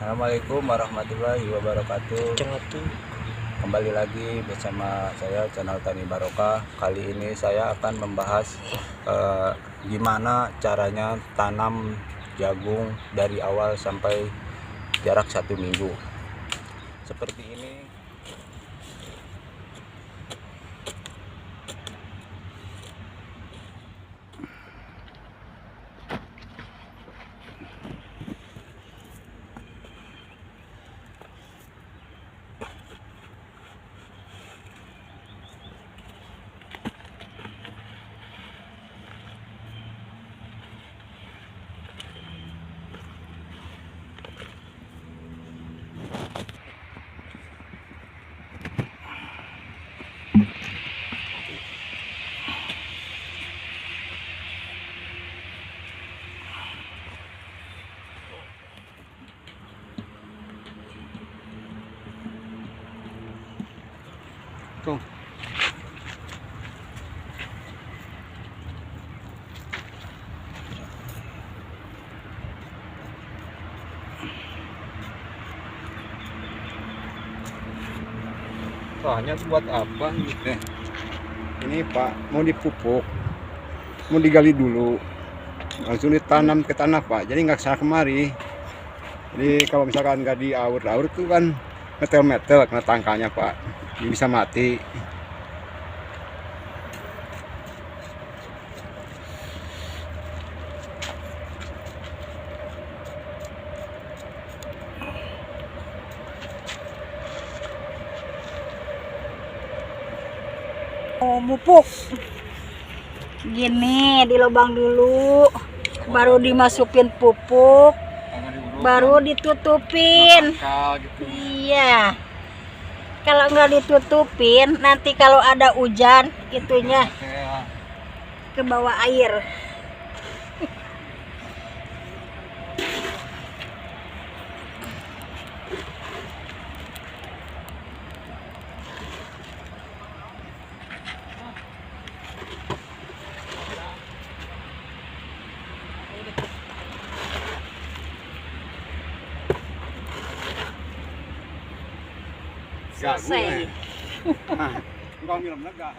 Assalamualaikum warahmatullahi wabarakatuh. Kembali lagi bersama saya channel Tani Barokah. Kali ini saya akan membahas gimana caranya tanam jagung dari awal sampai jarak 1 minggu. Seperti ini. Tuh. Soalnya buat apa gitu? Ini Pak, mau dipupuk, mau digali dulu, langsung ditanam ke tanah Pak. Jadi nggak kesana kemari. Jadi kalau misalkan nggak diaur-aur itu kan metel-metel kena tangkalnya Pak, jadi bisa mati. Mupuk gini, dilubang dulu, baru dimasukin pupuk, baru ditutupin. Iya, kalau nggak ditutupin nanti kalau ada hujan itunya ke bawah air. Selesai. Enggak ngirim lega.